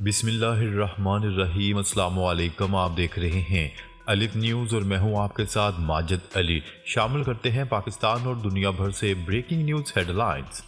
بسم اللہ الرحمن الرحیم۔ السلام علیکم، آپ دیکھ رہے ہیں الف نیوز اور میں ہوں آپ کے ساتھ ماجد علی۔ شامل کرتے ہیں پاکستان اور دنیا بھر سے بریکنگ نیوز ہیڈ لائنز۔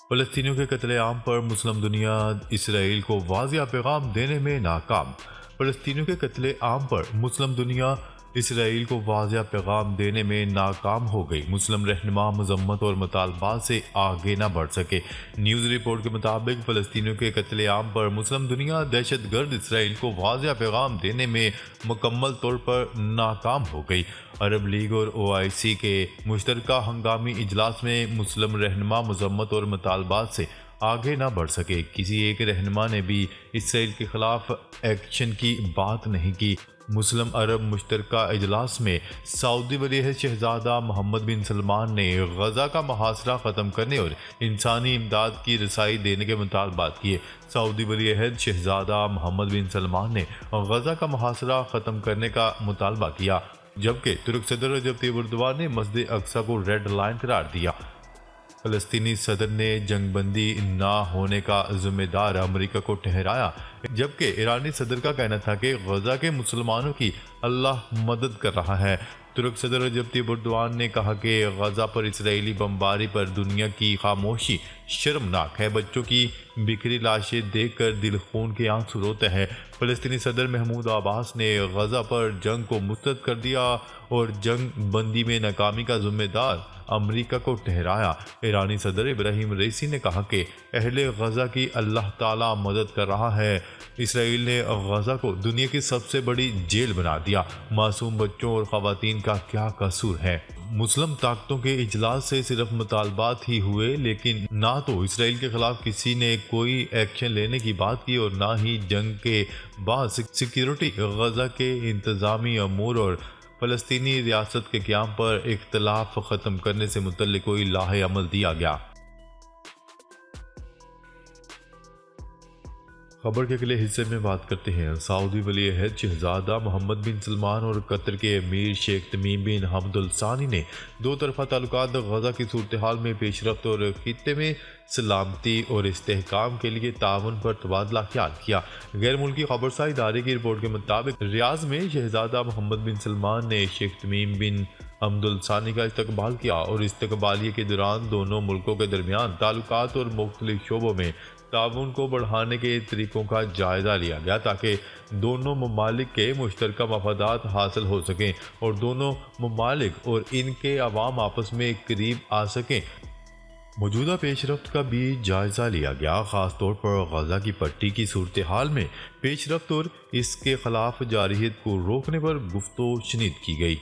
فلسطینیوں کے قتل عام پر مسلم دنیا اسرائیل کو واضح پیغام دینے میں ناکام۔ فلسطینیوں کے قتل عام پر مسلم دنیا اسرائیل کو واضح پیغام دینے میں ناکام ہو گئی۔ مسلم رہنما مذمت اور مطالبات سے آگے نہ بڑھ سکے۔ نیوز رپورٹ کے مطابق فلسطینیوں کے قتل عام پر مسلم دنیا دہشت گرد اسرائیل کو واضح پیغام دینے میں مکمل طور پر ناکام ہو گئی۔ عرب لیگ اور OIC کے مشترکہ ہنگامی اجلاس میں مسلم رہنما مذمت اور مطالبات سے آگے نہ بڑھ سکے۔ کسی ایک رہنما نے بھی اسرائیل کے خلاف ایکشن کی بات نہیں کی۔ مسلم عرب مشترکہ اجلاس میں سعودی ولی عہد شہزادہ محمد بن سلمان نے غزہ کا محاصرہ ختم کرنے اور انسانی امداد کی رسائی دینے کے مطالبات کیے۔ سعودی ولی عہد شہزادہ محمد بن سلمان نے غزہ کا محاصرہ ختم کرنے کا مطالبہ کیا، جبکہ ترک صدر رجب طیب ایردوان نے مسجد اقصی کو ریڈ لائن قرار دیا۔ فلسطینی صدر نے جنگ بندی نہ ہونے کا ذمہ دار امریکہ کو ٹھہرایا، جبکہ ایرانی صدر کا کہنا تھا کہ غزہ کے مسلمانوں کی اللہ مدد کر رہا ہے۔ ترک صدر رجب طیب ایردوان نے کہا کہ غزہ پر اسرائیلی بمباری پر دنیا کی خاموشی شرمناک ہے۔ بچوں کی بکھری لاشیں دیکھ کر دل خون کے آنسو روتا ہے۔ فلسطینی صدر محمود عباس نے غزہ پر جنگ کو مسترد کر دیا اور جنگ بندی میں ناکامی کا ذمہ دار امریکہ کو ٹھہرایا۔ ایرانی صدر ابراہیم رئیسی نے کہا کہ اہل غزہ کی اللہ تعالی مدد کر رہا ہے۔ اسرائیل نے غزہ کو دنیا کی سب سے بڑی جیل بنا دیا۔ معصوم بچوں اور خواتین کا کیا قصور ہے؟ مسلم طاقتوں کے اجلاس سے صرف مطالبات ہی ہوئے، لیکن نہ تو اسرائیل کے خلاف کسی نے کوئی ایکشن لینے کی بات کی اور نہ ہی جنگ کے بعد سیکیورٹی، غزہ کے انتظامی امور اور فلسطینی ریاست کے قیام پر اختلاف ختم کرنے سے متعلق کوئی لاہ عمل دیا گیا۔ خبر کے اگلے حصے میں بات کرتے ہیں سعودی ولی عہد شہزادہ محمد بن سلمان اور قطر کے امیر شیخ تمیم بن حمد الثانی نے دو طرفہ تعلقات، غزہ کی صورتحال میں پیش رفت اور خطے میں سلامتی اور استحکام کے لیے تعاون پر تبادلہ خیال کیا۔ غیر ملکی خبرساز ادارے کی رپورٹ کے مطابق ریاض میں شہزادہ محمد بن سلمان نے شیخ تمیم بن حمد الثانی کا استقبال کیا اور استقبالیے کے دوران دونوں ملکوں کے درمیان تعلقات اور مختلف شعبوں میں تعاون کو بڑھانے کے طریقوں کا جائزہ لیا گیا تاکہ دونوں ممالک کے مشترکہ مفادات حاصل ہو سکیں اور دونوں ممالک اور ان کے عوام آپس میں قریب آ سکیں۔ موجودہ پیش رفت کا بھی جائزہ لیا گیا، خاص طور پر غزہ کی پٹی کی صورتحال میں پیش رفت اور اس کے خلاف جارحیت کو روکنے پر گفت و شنید کی گئی۔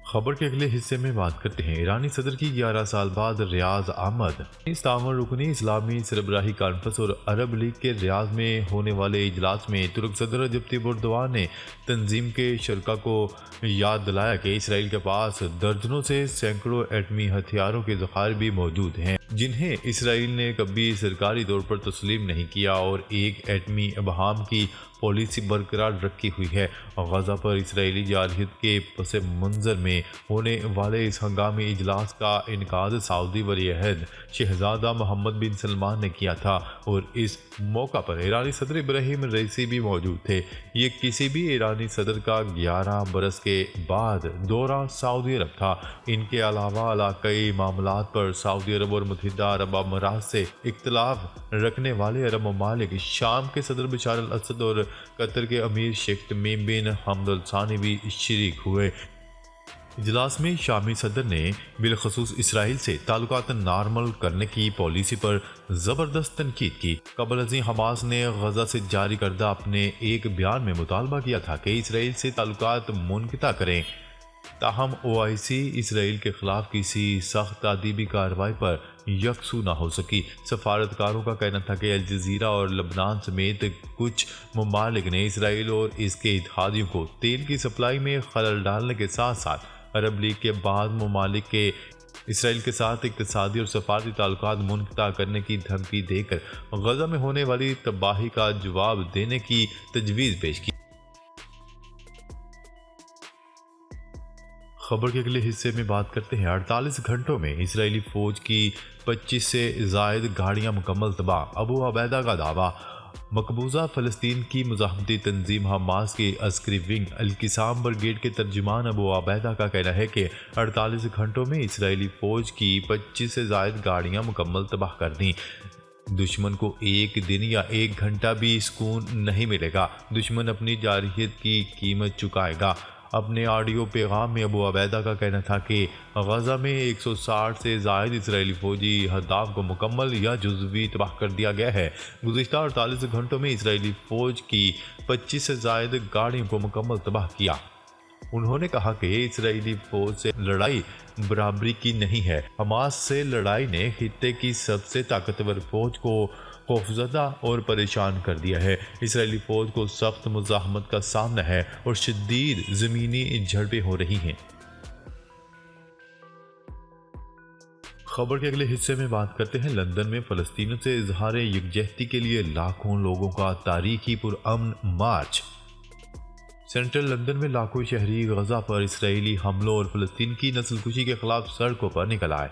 خبر کے اگلے حصے میں بات کرتے ہیں ایرانی صدر کی 11 سال بعد ریاض آمد۔ تعاون رکنی اسلامی سربراہی کانفرنس اور عرب لیگ کے ریاض میں ہونے والے اجلاس میں ترک صدر رجب طیب ایردوان نے تنظیم کے شرکاء کو یاد دلایا کہ اسرائیل کے پاس درجنوں سے سینکڑوں ایٹمی ہتھیاروں کے ذخائر بھی موجود ہیں، جنہیں اسرائیل نے کبھی سرکاری طور پر تسلیم نہیں کیا اور ایک ایٹمی ابہام کی پالیسی برقرار رکھی ہوئی ہے۔ غزہ پر اسرائیلی جارحیت کے پس منظر میں ہونے والے اس ہنگامی اجلاس کا انعقاد سعودی ولی عہد شہزادہ محمد بن سلمان نے کیا تھا اور اس موقع پر ایرانی صدر ابراہیم رئیسی بھی موجود تھے۔ یہ کسی بھی ایرانی صدر کا 11 برس کے بعد دورہ سعودی عرب تھا۔ ان کے علاوہ علاقائی معاملات پر سعودی عرب اور متحدہ عرب امارات سے اختلاف رکھنے والے عرب ممالک، شام کے صدر بشار الاسد اور قطر کے امیر شیخ تمیم بن حمد الثانی بھی شریک ہوئے۔ اجلاس میں شامی صدر نے بالخصوص اسرائیل سے تعلقات نارمل کرنے کی پالیسی پر زبردست تنقید کی۔ قبل ازیں حماس نے غزہ سے جاری کردہ اپنے ایک بیان میں مطالبہ کیا تھا کہ اسرائیل سے تعلقات منقطع کریں، تاہم OIC اسرائیل کے خلاف کسی سخت تعدیبی کارروائی پر یکسو نہ ہو سکی۔ سفارتکاروں کا کہنا تھا کہ الجزیرہ اور لبنان سمیت کچھ ممالک نے اسرائیل اور اس کے اتحادیوں کو تیل کی سپلائی میں خلل ڈالنے کے ساتھ ساتھ عرب لیگ کے بعض ممالک کے اسرائیل کے ساتھ اقتصادی اور سفارتی تعلقات منقطع کرنے کی دھمکی دے کر غزہ میں ہونے والی تباہی کا جواب دینے کی تجویز پیش کی۔ خبر کے اگلے حصے میں بات کرتے ہیں 48 گھنٹوں میں اسرائیلی فوج کی 25 سے زائد گاڑیاں مکمل تباہ، ابو عبیدہ کا دعویٰ۔ مقبوضہ فلسطین کی مزاحمتی تنظیم حماس کی عسکری ونگ القسام بریگیڈ کے ترجمان ابو عبیدہ کا کہنا ہے کہ 48 گھنٹوں میں اسرائیلی فوج کی 25 سے زائد گاڑیاں مکمل تباہ کر دیں۔ دشمن کو ایک دن یا ایک گھنٹہ بھی سکون نہیں ملے گا، دشمن اپنی جارحیت کی قیمت چکائے گا۔ اپنے آڈیو پیغام میں ابو عبیدہ کا کہنا تھا کہ غزہ میں 160 سے زائد اسرائیلی فوجی اہداف کو مکمل یا جزوی تباہ کر دیا گیا ہے۔ گزشتہ 48 گھنٹوں میں اسرائیلی فوج کی 25 سے زائد گاڑیوں کو مکمل تباہ کیا۔ انہوں نے کہا کہ اسرائیلی فوج سے لڑائی برابری کی نہیں ہے۔ حماس سے لڑائی نے خطے کی سب سے طاقتور فوج کو خوفزدہ اور پریشان کر دیا ہے۔ اسرائیلی فوج کو سخت مزاحمت کا سامنا ہے اور شدید زمینی جھڑپیں ہو رہی ہیں۔ خبر کے اگلے حصے میں بات کرتے ہیں لندن میں فلسطینیوں سے اظہار یکجہتی کے لیے لاکھوں لوگوں کا تاریخی پرامن مارچ۔ سینٹرل لندن میں لاکھوں شہری غزہ پر اسرائیلی حملوں اور فلسطین کی نسل کشی کے خلاف سڑکوں پر نکل آئے۔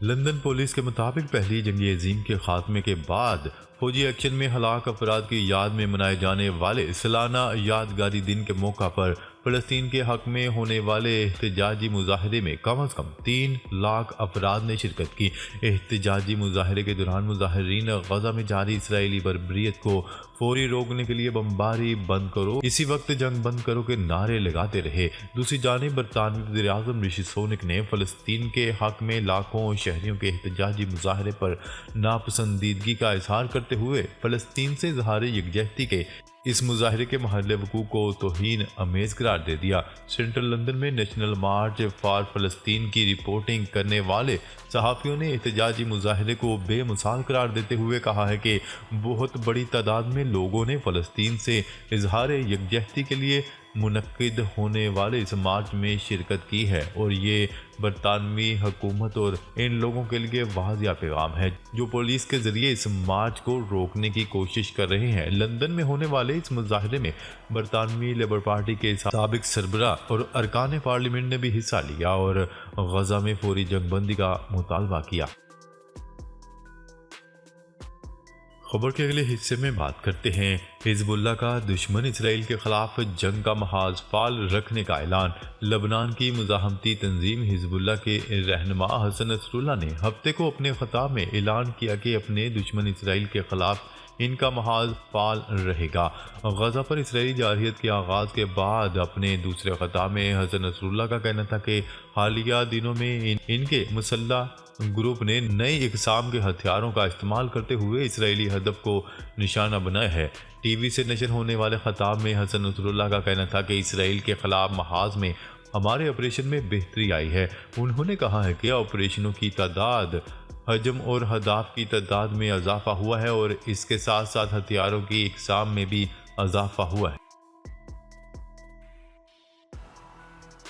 لندن پولیس کے مطابق پہلی جنگ عظیم کے خاتمے کے بعد فوجی ایکشن میں ہلاک افراد کی یاد میں منائے جانے والے سالانہ یادگاری دن کے موقع پر فلسطین کے حق میں ہونے والے احتجاجی مظاہرے میں کم از کم 3 لاکھ افراد نے شرکت کی۔ احتجاجی مظاہرے کے دوران مظاہرین غزہ میں جاری اسرائیلی بربریت کو فوری روکنے کے لیے بمباری بند کرو، اسی وقت جنگ بند کرو کے نعرے لگاتے رہے۔ دوسری جانب برطانوی وزیر اعظم رشی سونک نے فلسطین کے حق میں لاکھوں شہریوں کے احتجاجی مظاہرے پر ناپسندیدگی کا اظہار کرتے ہوئے فلسطین سے اظہار یکجہتی کے اس مظاہرے کے محل وقوع کو توہین آمیز قرار دے دیا۔ سینٹرل لندن میں نیشنل مارچ فار فلسطین کی رپورٹنگ کرنے والے صحافیوں نے احتجاجی مظاہرے کو بے مثال قرار دیتے ہوئے کہا ہے کہ بہت بڑی تعداد میں لوگوں نے فلسطین سے اظہار یکجہتی کے لیے منعقد ہونے والے اس مارچ میں شرکت کی ہے اور یہ برطانوی حکومت اور ان لوگوں کے لیے واضح پیغام ہے جو پولیس کے ذریعے اس مارچ کو روکنے کی کوشش کر رہے ہیں۔ لندن میں ہونے والے اس مظاہرے میں برطانوی لیبر پارٹی کے سابق سربراہ اور ارکان پارلیمنٹ نے بھی حصہ لیا اور غزہ میں فوری جنگ بندی کا مطالبہ کیا۔ خبر کے اگلے حصے میں بات کرتے ہیں حزب اللہ کا دشمن اسرائیل کے خلاف جنگ کا محاذ فعال رکھنے کا اعلان۔ لبنان کی مزاحمتی تنظیم حزب اللہ کے رہنما حسن نصر اللہ نے ہفتے کو اپنے خطاب میں اعلان کیا کہ اپنے دشمن اسرائیل کے خلاف ان کا محاذ فعال رہے گا۔ غزہ پر اسرائیلی جارحیت کے آغاز کے بعد اپنے دوسرے خطاب میں حسن نصر اللہ کا کہنا تھا کہ حالیہ دنوں میں ان کے مسلح گروپ نے نئی اقسام کے ہتھیاروں کا استعمال کرتے ہوئے اسرائیلی ہدف کو نشانہ بنایا ہے۔ ٹی وی سے نشر ہونے والے خطاب میں حسن نصر اللہ کا کہنا تھا کہ اسرائیل کے خلاف محاذ میں ہمارے آپریشن میں بہتری آئی ہے۔ انہوں نے کہا ہے کہ آپریشنوں کی تعداد، حجم اور اہداف کی تعداد میں اضافہ ہوا ہے اور اس کے ساتھ ساتھ ہتھیاروں کی اقسام میں بھی اضافہ ہوا ہے۔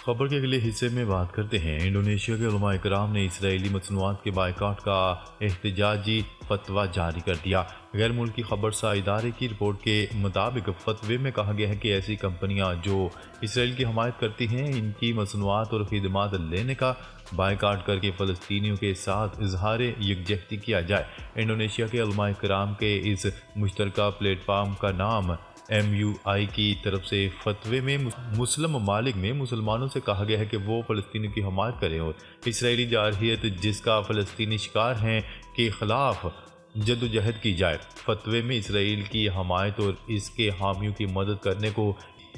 خبر کے اگلے حصے میں بات کرتے ہیں انڈونیشیا کے علماء کرام نے اسرائیلی مصنوعات کے بائیکاٹ کا احتجاجی فتویٰ جاری کر دیا۔ غیر ملکی خبرسا ادارے کی رپورٹ کے مطابق فتوے میں کہا گیا ہے کہ ایسی کمپنیاں جو اسرائیل کی حمایت کرتی ہیں ان کی مصنوعات اور خدمات لینے کا بائیکاٹ کر کے فلسطینیوں کے ساتھ اظہار یکجہتی کیا جائے۔ انڈونیشیا کے علماء کرام کے اس مشترکہ پلیٹ فارم کا نام MUI کی طرف سے فتوے میں مسلم ممالک میں مسلمانوں سے کہا گیا ہے کہ وہ فلسطینیوں کی حمایت کریں اور اسرائیلی جارحیت جس کا فلسطینی شکار ہیں کے خلاف جدوجہد کی جائے۔ فتوے میں اسرائیل کی حمایت اور اس کے حامیوں کی مدد کرنے کو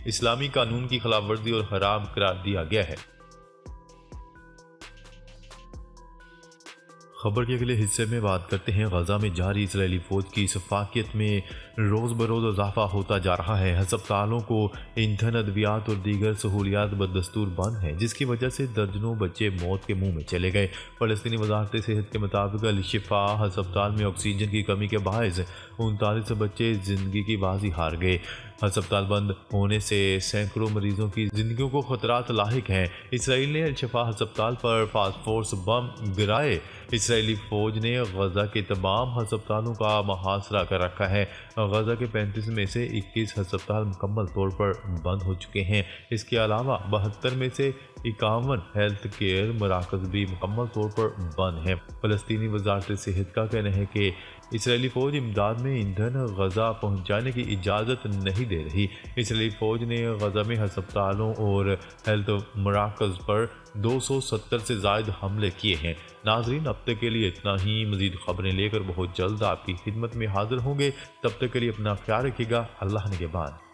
اسلامی قانون کی خلاف ورزی اور حرام قرار دیا گیا ہے۔ خبر کے اگلے حصے میں بات کرتے ہیں غزہ میں جاری اسرائیلی فوج کی شفافیت میں روز بروز اضافہ ہوتا جا رہا ہے۔ ہسپتالوں کو ایندھن، ادویات اور دیگر سہولیات بدستور بند ہیں جس کی وجہ سے درجنوں بچے موت کے منہ میں چلے گئے۔ فلسطینی وزارت صحت کے مطابق الشفا ہسپتال میں آکسیجن کی کمی کے باعث 39 بچے زندگی کی بازی ہار گئے۔ ہسپتال بند ہونے سے سینکڑوں مریضوں کی زندگیوں کو خطرات لاحق ہیں۔ اسرائیل نے الشفا ہسپتال پر فاسفورس بم گرائے۔ اسرائیلی فوج نے غزہ کے تمام ہسپتالوں کا محاصرہ کر رکھا ہے۔ غزہ کے 35 میں سے 21 ہسپتال مکمل طور پر بند ہو چکے ہیں۔ اس کے علاوہ 72 میں سے 51 ہیلتھ کیئر مراکز بھی مکمل طور پر بند ہیں۔ فلسطینی وزارت صحت کا کہنا ہے کہ اسرائیلی فوج امداد میں ایندھن غزہ پہنچانے کی اجازت نہیں دے رہی۔ اسرائیلی فوج نے غزہ میں ہسپتالوں اور ہیلتھ مراکز پر 270 سے زائد حملے کیے ہیں۔ ناظرین، اب تک کے لیے اتنا ہی۔ مزید خبریں لے کر بہت جلد آپ کی خدمت میں حاضر ہوں گے۔ تب تک کے لیے اپنا خیال رکھیے گا۔ اللہ نگہبان۔